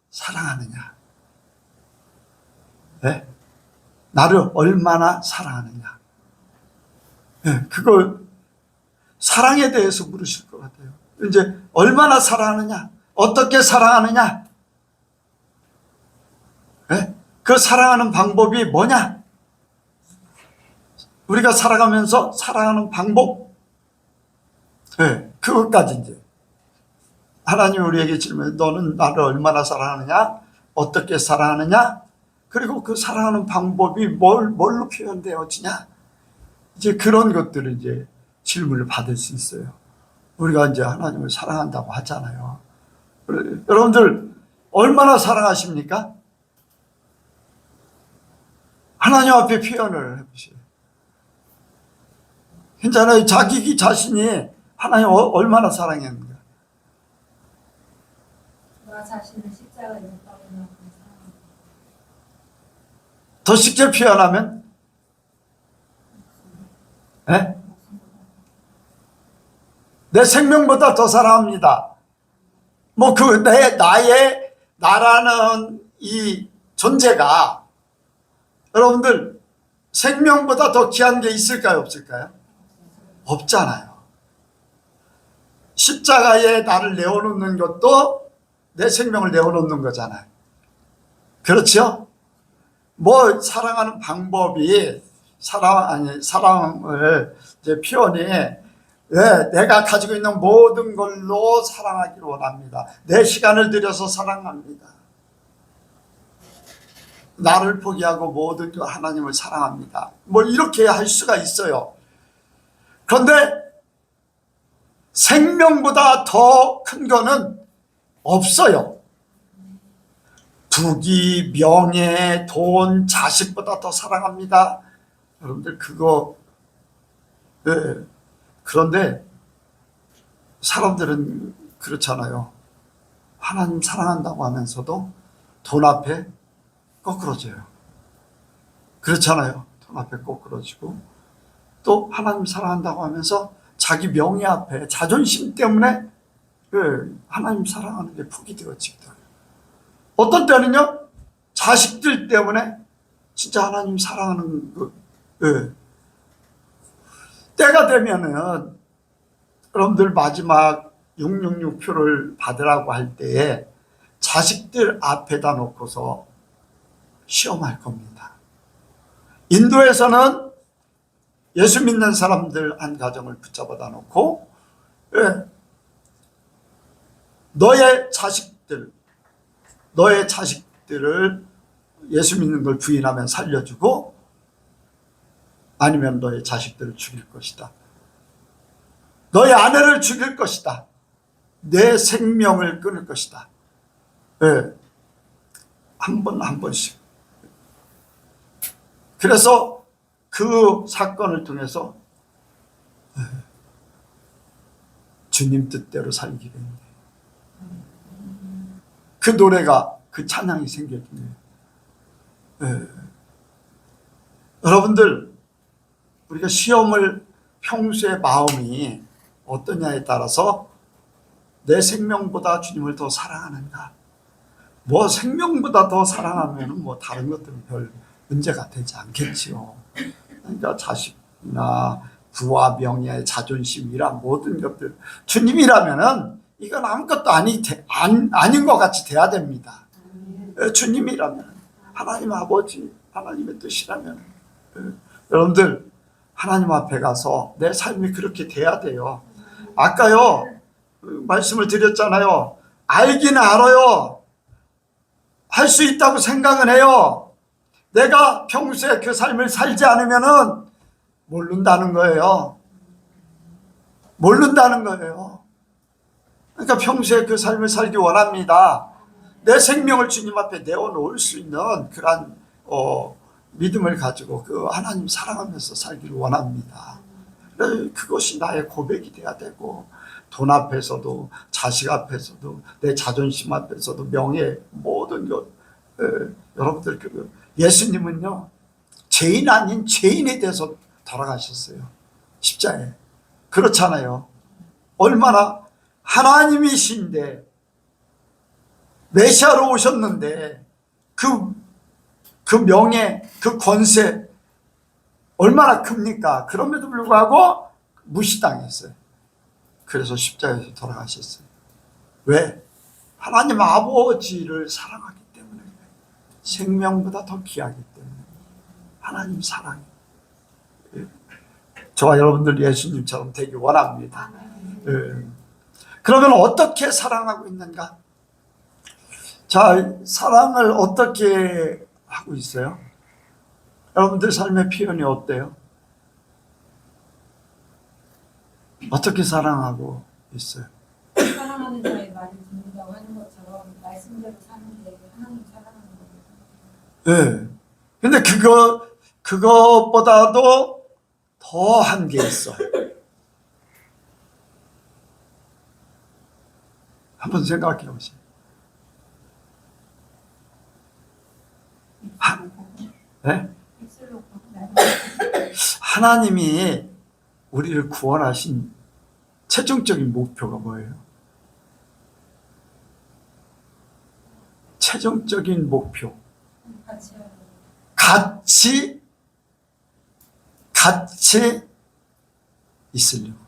사랑하느냐 나를 얼마나 사랑하느냐 그걸 사랑에 대해서 물으실 것 같아요. 이제 얼마나 사랑하느냐 어떻게 사랑하느냐 그 사랑하는 방법이 뭐냐 우리가 살아가면서 사랑하는 방법 그것까지 이제 하나님이 우리에게 질문해 너는 나를 얼마나 사랑하느냐 어떻게 사랑하느냐 그리고 그 사랑하는 방법이 뭘로 표현되어지냐 이제 그런 것들을 이제 질문을 받을 수 있어요. 우리가 이제 하나님을 사랑한다고 하잖아요. 여러분들 얼마나 사랑하십니까? 하나님 앞에 표현을 해보세요. 괜찮아요. 자기 자신이 하나님 얼마나 사랑했는가. 나 자신을 십자가에 못 박으면 더 쉽게 표현하면 내 생명보다 더 사랑합니다. 나라는 이 존재가 여러분들 생명보다 더 귀한 게 있을까요? 없을까요? 없잖아요. 십자가에 나를 내어놓는 것도 내 생명을 내어놓는 거잖아요. 그렇죠? 사랑하는 방법이 사랑을 이제 표현이 내가 가지고 있는 모든 걸로 사랑하기를 원합니다. 내 시간을 들여서 사랑합니다. 나를 포기하고 모든 하나님을 사랑합니다. 이렇게 할 수가 있어요. 그런데 생명보다 더 큰 거는 없어요. 부귀, 명예, 돈, 자식보다 더 사랑합니다. 여러분들 그거 그런데 사람들은 그렇잖아요. 하나님 사랑한다고 하면서도 돈 앞에 거꾸러져요. 그렇잖아요. 돈 앞에 거꾸러지고 또 하나님 사랑한다고 하면서 자기 명예 앞에 자존심 때문에 하나님 사랑하는 게 포기되어지기도 해요. 어떤 때는요 자식들 때문에 진짜 하나님 사랑하는 때가 되면은 여러분들 마지막 666표를 받으라고 할 때에 자식들 앞에다 놓고서 시험할 겁니다. 인도에서는 예수 믿는 사람들 한 가정을 붙잡아다 놓고 너의 자식들을 예수 믿는 걸 부인하면 살려주고 아니면 너의 자식들을 죽일 것이다. 너의 아내를 죽일 것이다. 내 생명을 끊을 것이다. 한 번씩. 그래서 그 사건을 통해서 주님 뜻대로 살기로 했는데 그 노래가 그 찬양이 생겨지네요. 여러분들 우리가 시험을 평소의 마음이 어떠냐에 따라서 내 생명보다 주님을 더 사랑하는가. 뭐 생명보다 더 사랑하면 뭐 다른 것들은 별 문제가 되지 않겠지요. 그러니까 자식이나 부와 명예, 자존심이란 모든 것들 주님이라면은 이건 아무것도 아닌 것 같이 돼야 됩니다. 주님이라면, 하나님 아버지, 하나님의 뜻이라면, 여러분들 하나님 앞에 가서 내 삶이 그렇게 돼야 돼요. 아까요 말씀을 드렸잖아요. 알기는 알아요. 할 수 있다고 생각은 해요. 내가 평소에 그 삶을 살지 않으면은 모른다는 거예요. 모른다는 거예요. 그러니까 평소에 그 삶을 살기 원합니다. 내 생명을 주님 앞에 내어놓을 수 있는 그러한 믿음을 가지고 그 하나님 사랑하면서 살기를 원합니다. 그것이 나의 고백이 돼야 되고, 돈 앞에서도 자식 앞에서도 내 자존심 앞에서도 명예 모든 것. 여러분들 예수님은요 죄인 아닌 죄인에 대해서 돌아가셨어요. 십자가에. 그렇잖아요. 얼마나 하나님이신데 메시아로 오셨는데 그 명예, 그 권세 얼마나 큽니까? 그럼에도 불구하고 무시당했어요. 그래서 십자가에서 돌아가셨어요. 왜? 하나님 아버지를 사랑하기 때문에, 생명보다 더 귀하기 때문에, 하나님 사랑이. 저와 여러분들 예수님처럼 되기 원합니다. 그러면 어떻게 사랑하고 있는가? 자, 사랑을 어떻게 하고 있어요? 여러분들 삶의 표현이 어때요? 어떻게 사랑하고 있어요? 사랑하는 자의 말을 듣는다고 하는 것처럼 말씀대로 사는 게 하나님 사랑하는 거예요. 네. 근데 그것보다도 더 한 게 있어. 한번 생각해 보세요. 네? 하나님이 우리를 구원하신 최종적인 목표가 뭐예요? 최종적인 목표. 같이 있으려고.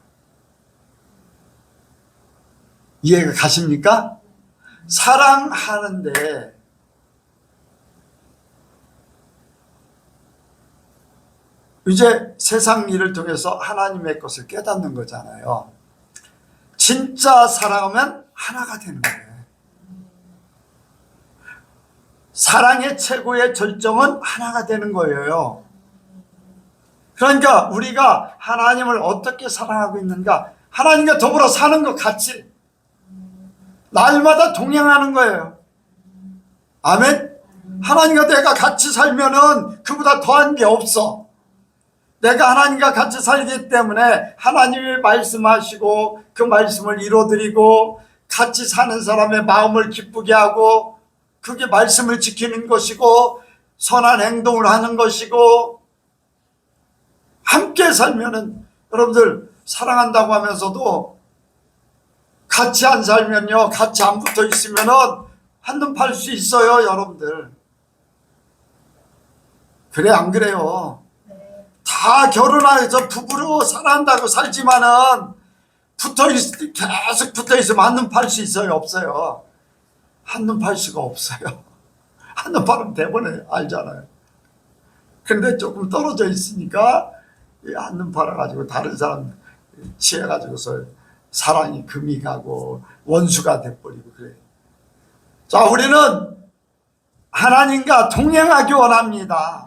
이해가 가십니까? 사랑하는데 이제 세상 일을 통해서 하나님의 것을 깨닫는 거잖아요. 진짜 사랑하면 하나가 되는 거예요. 사랑의 최고의 절정은 하나가 되는 거예요. 그러니까 우리가 하나님을 어떻게 사랑하고 있는가? 하나님과 더불어 사는 것 같이 날마다 동행하는 거예요. 아멘. 하나님과 내가 같이 살면은 그보다 더한 게 없어. 내가 하나님과 같이 살기 때문에 하나님이 말씀하시고 그 말씀을 이루어드리고 같이 사는 사람의 마음을 기쁘게 하고, 그게 말씀을 지키는 것이고 선한 행동을 하는 것이고, 함께 살면은 여러분들 사랑한다고 하면서도 같이 안 살면요, 같이 안 붙어 있으면은 한눈 팔 수 있어요, 여러분들. 그래 안 그래요? 다 결혼해서 부부로 살아간다고 살지만은 계속 붙어 있으면 한눈 팔 수 있어요, 없어요? 한눈 팔 수가 없어요. 한눈 팔면 대본에 알잖아요. 근데 조금 떨어져 있으니까 한눈 팔아가지고 다른 사람 취해가지고서 사랑이 금이 가고 원수가 돼버리고 그래요. 자, 우리는 하나님과 동행하기 원합니다.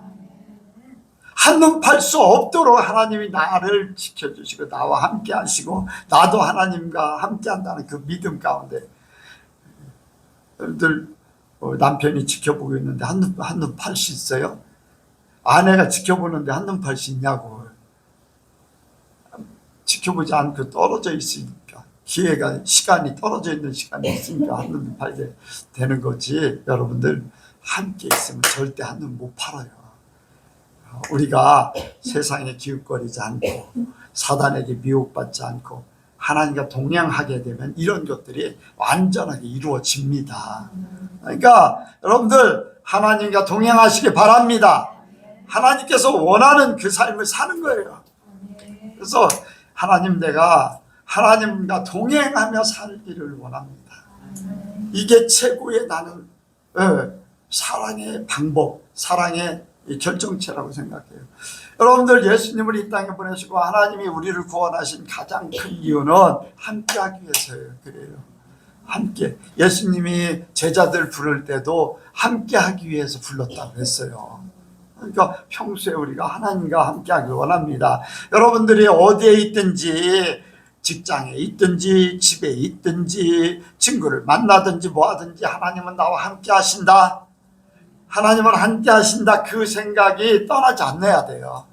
한눈 팔 수 없도록 하나님이 나를 지켜주시고 나와 함께 하시고 나도 하나님과 함께 한다는 그 믿음 가운데, 여러분들 남편이 지켜보고 있는데 한눈 팔 수 있어요? 아내가 지켜보는데 한눈 팔 수 있냐고. 지켜보지 않고 떨어져 있으니까, 시간이 떨어져 있는 시간이 있으니까 한눈 팔게 되는 거지. 여러분들 함께 있으면 절대 한눈 못 팔아요. 우리가 세상에 기웃거리지 않고 사단에게 미혹받지 않고 하나님과 동행하게 되면 이런 것들이 완전하게 이루어집니다. 그러니까 여러분들 하나님과 동행하시기 바랍니다. 하나님께서 원하는 그 삶을 사는 거예요. 그래서 하나님, 내가 하나님과 동행하며 살기를 원합니다. 이게 최고의 나는 사랑의 방법, 사랑의 결정체라고 생각해요. 여러분들, 예수님을 이 땅에 보내시고 하나님이 우리를 구원하신 가장 큰 이유는 함께하기 위해서예요. 그래요. 함께. 예수님이 제자들 부를 때도 함께하기 위해서 불렀다고 했어요. 그러니까 평소에 우리가 하나님과 함께하길 원합니다. 여러분들이 어디에 있든지, 직장에 있든지 집에 있든지 친구를 만나든지 뭐 하든지 하나님은 나와 함께 하신다. 하나님은 함께 하신다. 그 생각이 떠나지 않아야 돼요.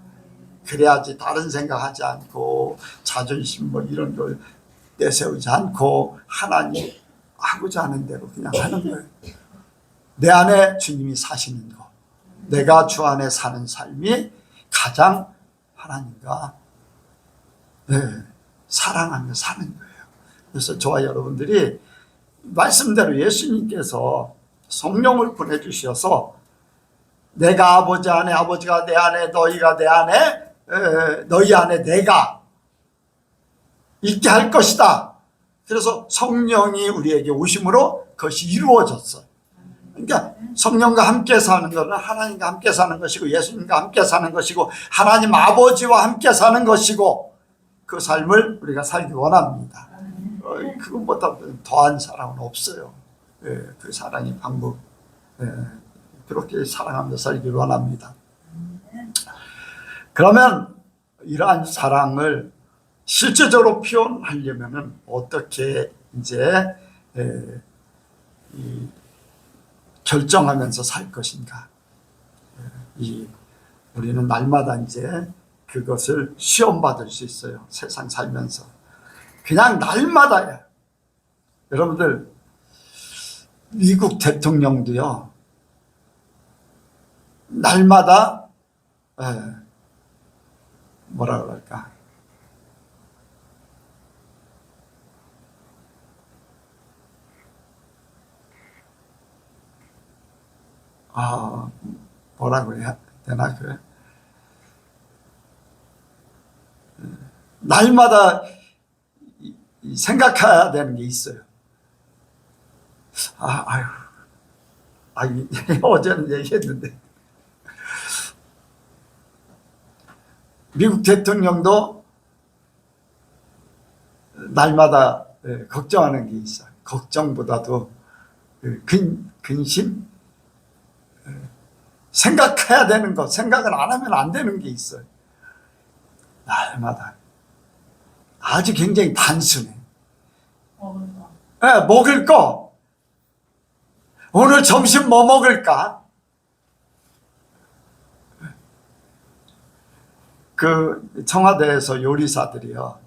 그래야지 다른 생각하지 않고 자존심 뭐 이런 걸 내세우지 않고 하나님 하고자 하는 대로 그냥 하는 거예요. 내 안에 주님이 사시는 거, 내가 주 안에 사는 삶이 가장 하나님과 사랑하며 사는 거예요. 그래서 저와 여러분들이 말씀대로 예수님께서 성령을 보내주셔서 내가 아버지 안에, 아버지가 내 안에, 너희가 내 안에, 너희 안에 내가 있게 할 것이다. 그래서 성령이 우리에게 오심으로 그것이 이루어졌어요. 그러니까 성령과 함께 사는 것은 하나님과 함께 사는 것이고 예수님과 함께 사는 것이고 하나님 아버지와 함께 사는 것이고 그 삶을 우리가 살기 원합니다. 그것보다 더한 사랑은 없어요. 그 사랑의 방법, 그렇게 사랑하며 살기를 원합니다. 그러면 이러한 사랑을 실제적으로 표현하려면 어떻게 이제 결정하면서 살 것인가? 우리는 날마다 이제 그것을 시험받을 수 있어요. 세상 살면서. 그냥 날마다요. 여러분들, 미국 대통령도요, 날마다, 뭐라 그럴까. 뭐라고 해야 되나, 그래. 날마다 생각해야 되는 게 있어요. 어제는 얘기했는데. 미국 대통령도 날마다 걱정하는 게 있어요. 걱정보다도 근심? 생각해야 되는 것, 생각을 안 하면 안 되는 게 있어요. 날마다. 아주 굉장히 단순해. 먹을 거. 오늘 점심 뭐 먹을까? 그 청와대에서 요리사들이요,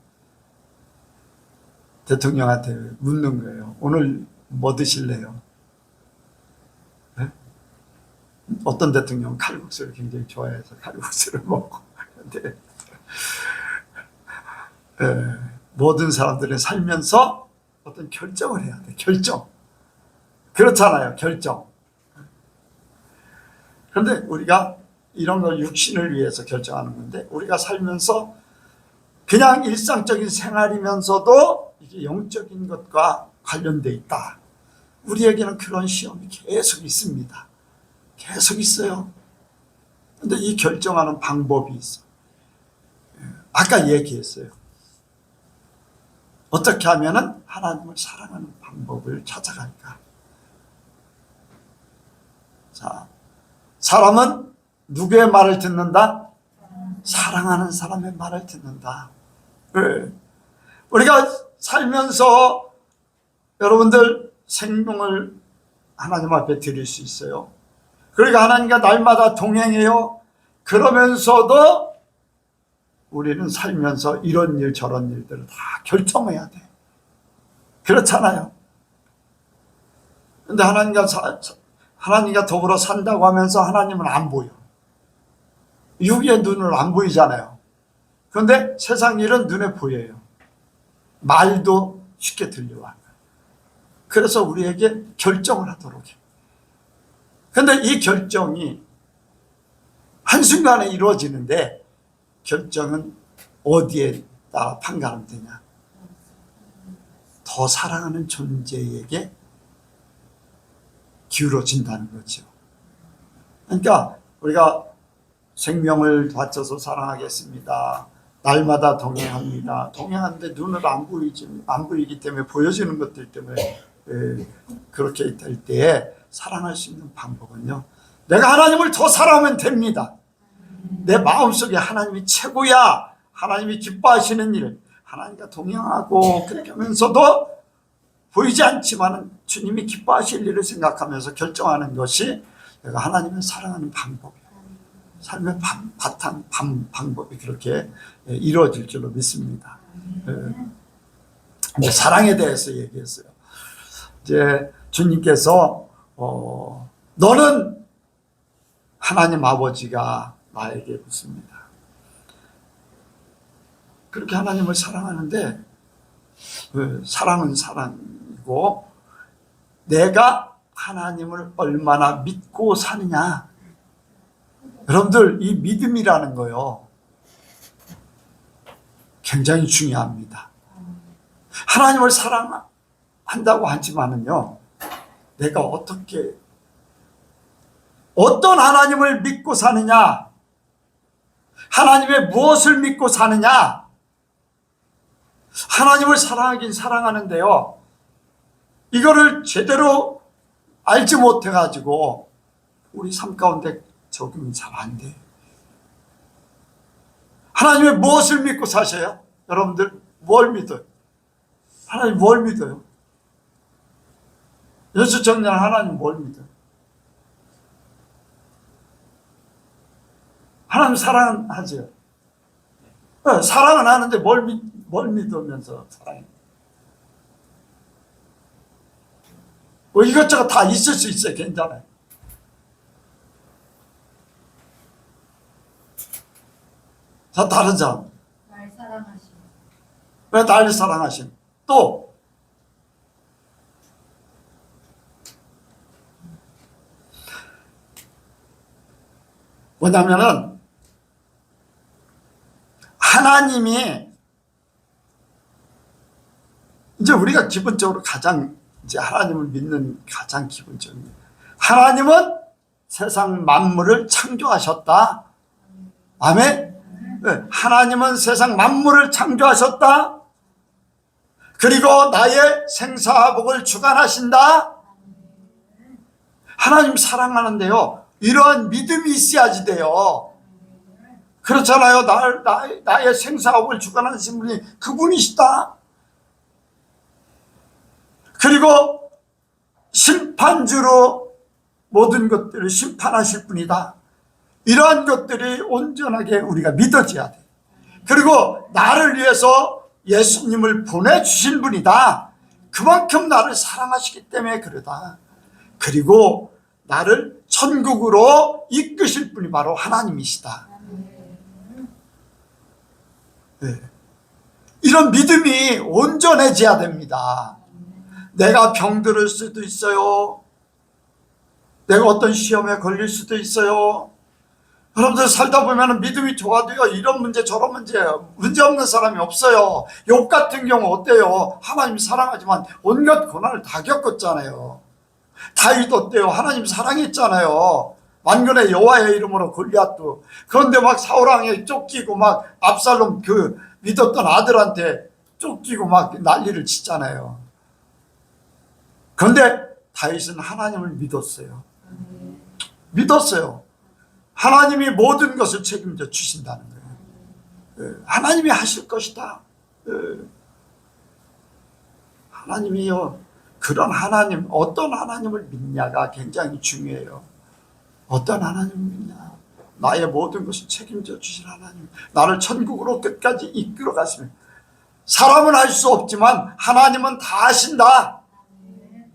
대통령한테 묻는 거예요. 오늘 뭐 드실래요? 어떤 대통령은 칼국수를 굉장히 좋아해서 칼국수를 먹고. 근데 모든 사람들이 살면서 어떤 결정을 해야 돼. 결정. 그렇잖아요. 결정. 그런데 우리가 이런 걸 육신을 위해서 결정하는 건데, 우리가 살면서 그냥 일상적인 생활이면서도 이게 영적인 것과 관련돼 있다. 우리에게는 그런 시험이 계속 있습니다. 계속 있어요. 근데 이 결정하는 방법이 있어. 아까 얘기했어요. 어떻게 하면은 하나님을 사랑하는 방법을 찾아갈까? 자, 사람은 누구의 말을 듣는다? 사랑하는 사람의 말을 듣는다. 우리가 살면서 여러분들 생명을 하나님 앞에 드릴 수 있어요. 그러니까 하나님과 날마다 동행해요. 그러면서도 우리는 살면서 이런 일 저런 일들을 다 결정해야 돼. 그렇잖아요. 근데 하나님과 더불어 산다고 하면서 하나님은 안 보여. 육의 눈으로 안 보이잖아요. 그런데 세상 일은 눈에 보여요. 말도 쉽게 들려와요. 그래서 우리에게 결정을 하도록 해요. 그런데 이 결정이 한순간에 이루어지는데 결정은 어디에 따라 판가름되냐? 더 사랑하는 존재에게 기울어진다는 거죠. 그러니까 우리가 생명을 바쳐서 사랑하겠습니다. 날마다 동행합니다. 동행하는데 눈으로 안 보이기 때문에 보여지는 것들 때문에 그렇게 될 때에 사랑할 수 있는 방법은요. 내가 하나님을 더 사랑하면 됩니다. 내 마음속에 하나님이 최고야. 하나님이 기뻐하시는 일, 하나님과 동행하고 그렇게 하면서도 보이지 않지만 주님이 기뻐하실 일을 생각하면서 결정하는 것이 내가 하나님을 사랑하는 방법이에요. 삶의 바탕 방법이 그렇게 이루어질 줄로 믿습니다. 이제 사랑에 대해서 얘기했어요. 이제 주님께서 너는 하나님 아버지가 나에게 묻습니다. 그렇게 하나님을 사랑하는데 사랑은 사랑이고 내가 하나님을 얼마나 믿고 사느냐. 여러분들 이 믿음이라는 거요 굉장히 중요합니다. 하나님을 사랑한다고 하지만은요 내가 어떤 하나님을 믿고 사느냐, 하나님의 무엇을 믿고 사느냐. 하나님을 사랑하긴 사랑하는데요 이거를 제대로 알지 못해가지고 우리 삶 가운데 적용이 잘 안 돼. 하나님의 무엇을 믿고 사셔요? 여러분들 뭘 믿어요? 하나님 뭘 믿어요? 예수 정령 하나님 뭘 믿어요? 하나님 사랑하죠. 사랑은 하는데 뭘 믿으면서 사랑해? 뭐 이것저것 다 있을 수 있어요. 괜찮아요. 다 다른 사람. 날 사랑하시는. 왜 나를 사랑하신? 또 뭐냐면은 하나님이 이제 우리가 기본적으로 가장 이제 하나님을 믿는 가장 기본적인 하나님은 세상 만물을 창조하셨다. 아멘. 네. 하나님은 세상 만물을 창조하셨다. 그리고 나의 생사복을 주관하신다. 하나님 사랑하는데요 이러한 믿음이 있어야지 돼요. 그렇잖아요. 나의 생사복을 주관하신 분이 그분이시다. 그리고 심판주로 모든 것들을 심판하실 분이다. 이러한 것들이 온전하게 우리가 믿어져야 돼. 그리고 나를 위해서 예수님을 보내주신 분이다. 그만큼 나를 사랑하시기 때문에 그러다. 그리고 나를 천국으로 이끄실 분이 바로 하나님이시다. 네. 이런 믿음이 온전해져야 됩니다. 내가 병들을 수도 있어요. 내가 어떤 시험에 걸릴 수도 있어요. 여러분들 살다 보면 믿음이 좋아도요 이런 문제 저런 문제 없는 사람이 없어요. 욥 같은 경우 어때요? 하나님 사랑하지만 온갖 고난을 다 겪었잖아요. 다윗 어때요? 하나님 사랑했잖아요. 만군의 여호와의 이름으로 골리앗도. 그런데 막 사울왕에 쫓기고 막 압살롬 그 믿었던 아들한테 쫓기고 막 난리를 치잖아요. 그런데 다윗은 하나님을 믿었어요. 믿었어요. 하나님이 모든 것을 책임져 주신다는 거예요. 하나님이 하실 것이다. 하나님이요. 그런 하나님, 어떤 하나님을 믿냐가 굉장히 중요해요. 어떤 하나님을 믿냐. 나의 모든 것을 책임져 주신 하나님. 나를 천국으로 끝까지 이끌어 가시는. 사람은 할 수 없지만 하나님은 다 하신다.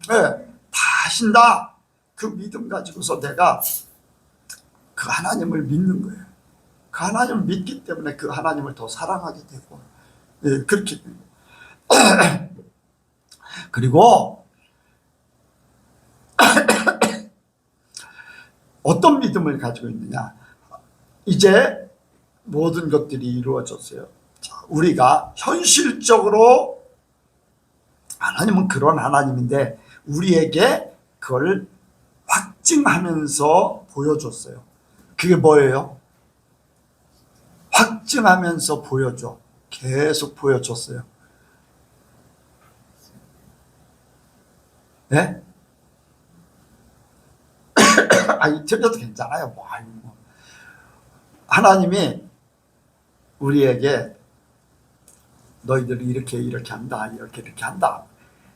네, 다 하신다. 그 믿음 가지고서 내가 그 하나님을 믿는 거예요. 그 하나님을 믿기 때문에 그 하나님을 더 사랑하게 되고, 예, 그렇게 됩니다. 그리고 어떤 믿음을 가지고 있느냐? 이제 모든 것들이 이루어졌어요. 자, 우리가 현실적으로 하나님은 그런 하나님인데 우리에게 그걸 확증하면서 보여줬어요. 그게 뭐예요? 확증하면서 보여줘. 계속 보여줬어요. 네? 아니, 틀려도 괜찮아요. 뭐, 아니, 뭐. 하나님이 우리에게 너희들이 이렇게 한다, 이렇게 한다.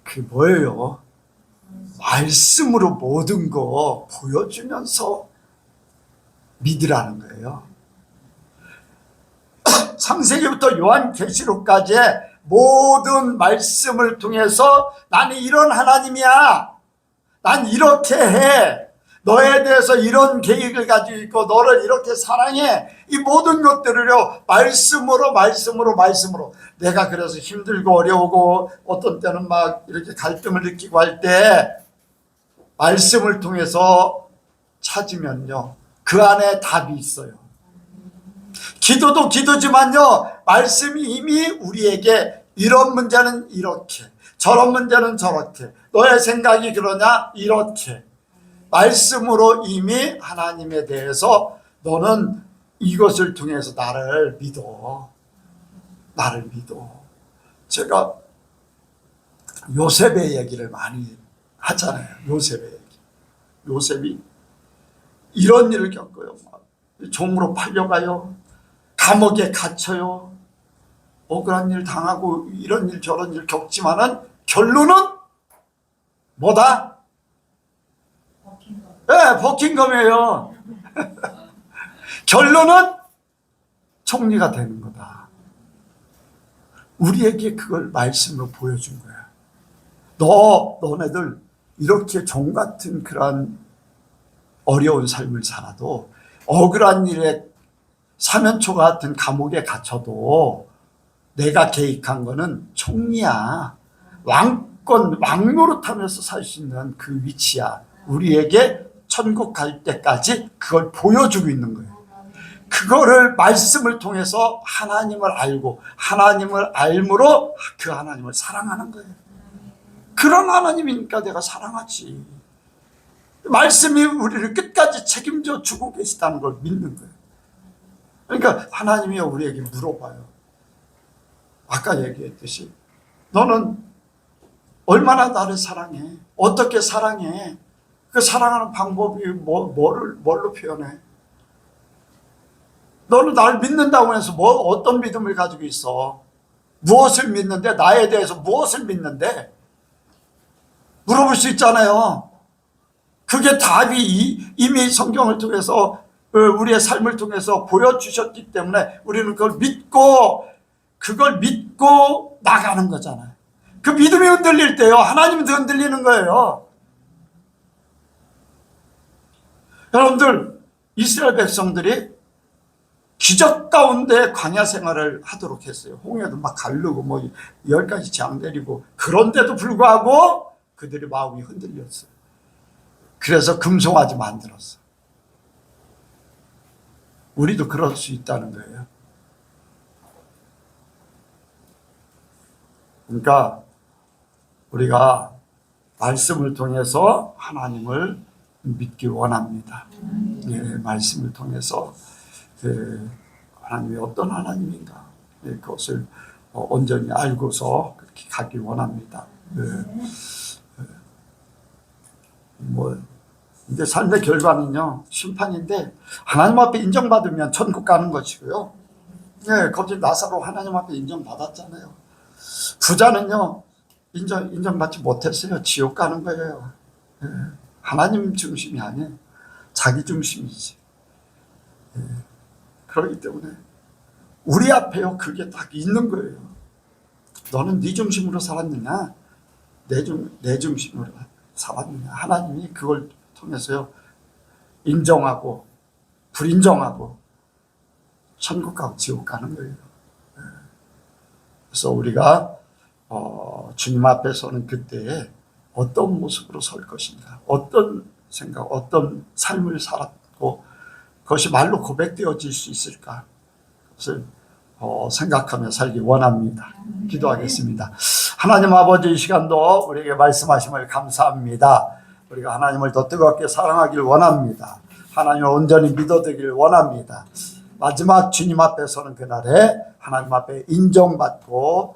그게 뭐예요? 말씀으로 모든 거 보여주면서 믿으라는 거예요. 창세기부터 요한계시록까지의 모든 말씀을 통해서 나는 이런 하나님이야. 난 이렇게 해. 너에 대해서 이런 계획을 가지고 있고 너를 이렇게 사랑해. 이 모든 것들을요 말씀으로 내가 그래서 힘들고 어려우고 어떤 때는 막 이렇게 갈등을 느끼고 할 때 말씀을 통해서 찾으면요 그 안에 답이 있어요. 기도도 기도지만요 말씀이 이미 우리에게 이런 문제는 이렇게, 저런 문제는 저렇게, 너의 생각이 그러냐 이렇게 말씀으로 이미 하나님에 대해서 너는 이것을 통해서 나를 믿어. 제가 요셉의 얘기를 많이 하잖아요. 요셉의 얘기. 요셉이 이런 일을 겪어요. 종으로 팔려가요. 감옥에 갇혀요. 억울한 일 당하고 이런 일 저런 일 겪지만은 결론은 뭐다? 네, 버킹엄이에요. 결론은 총리가 되는 거다. 우리에게 그걸 말씀으로 보여준 거야. 너네들 이렇게 종 같은 그런 어려운 삶을 살아도 억울한 일에 사면초 같은 감옥에 갇혀도 내가 계획한 거는 총리야. 왕 노릇하면서 살 수 있는 그 위치야. 우리에게 천국 갈 때까지 그걸 보여주고 있는 거예요. 그거를 말씀을 통해서 하나님을 알고 하나님을 알므로 그 하나님을 사랑하는 거예요. 그런 하나님이니까 내가 사랑하지. 말씀이 우리를 끝까지 책임져 주고 계시다는 걸 믿는 거예요. 그러니까 하나님이 우리에게 물어봐요. 아까 얘기했듯이 너는 얼마나 나를 사랑해? 어떻게 사랑해? 그 사랑하는 방법이 뭘로 표현해? 너는 날 믿는다고 해서 어떤 믿음을 가지고 있어? 무엇을 믿는데? 나에 대해서 무엇을 믿는데? 물어볼 수 있잖아요. 그게 답이 이미 성경을 통해서 우리의 삶을 통해서 보여주셨기 때문에 우리는 그걸 믿고 나가는 거잖아요. 그 믿음이 흔들릴 때요 하나님도 흔들리는 거예요. 여러분들 이스라엘 백성들이 기적 가운데 광야 생활을 하도록 했어요. 홍해도 막 가르고 10가지 재앙 내리고 그런데도 불구하고 그들의 마음이 흔들렸어요. 그래서 금송아지 만들었어. 우리도 그럴 수 있다는 거예요. 그러니까 우리가 말씀을 통해서 하나님을 믿기 원합니다. 예, 말씀을 통해서 하나님이 어떤 하나님인가 그것을 온전히 알고서 그렇게 가기 원합니다. 이제 삶의 결과는요 심판인데 하나님 앞에 인정받으면 천국 가는 것이고요. 예, 거기 나사로 하나님 앞에 인정받았잖아요. 부자는요 인정받지 못했어요. 지옥 가는 거예요. 예, 하나님 중심이 아니에요. 자기 중심이지. 예, 그렇기 때문에 우리 앞에요 그게 딱 있는 거예요. 너는 네 중심으로 살았느냐 내 중심으로 살았느냐. 하나님이 그걸 통해서요 인정하고 불인정하고 천국 가고 지옥 가는 거예요. 그래서 우리가 주님 앞에 서는 그때에 어떤 모습으로 설 것인가, 어떤 생각, 어떤 삶을 살았고 그것이 말로 고백되어질 수 있을까, 그것을 생각하며 살기 원합니다. 기도하겠습니다. 하나님 아버지, 이 시간도 우리에게 말씀하심을 감사합니다. 우리가 하나님을 더 뜨겁게 사랑하길 원합니다. 하나님을 온전히 믿어드리길 원합니다. 마지막 주님 앞에 서는 그날에 하나님 앞에 인정받고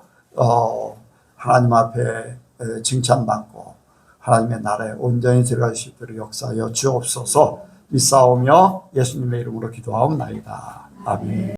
하나님 앞에 칭찬받고 하나님의 나라에 온전히 들어갈 수 있도록 역사하여 주옵소서. 믿사오며 예수님의 이름으로 기도하옵나이다. 아멘.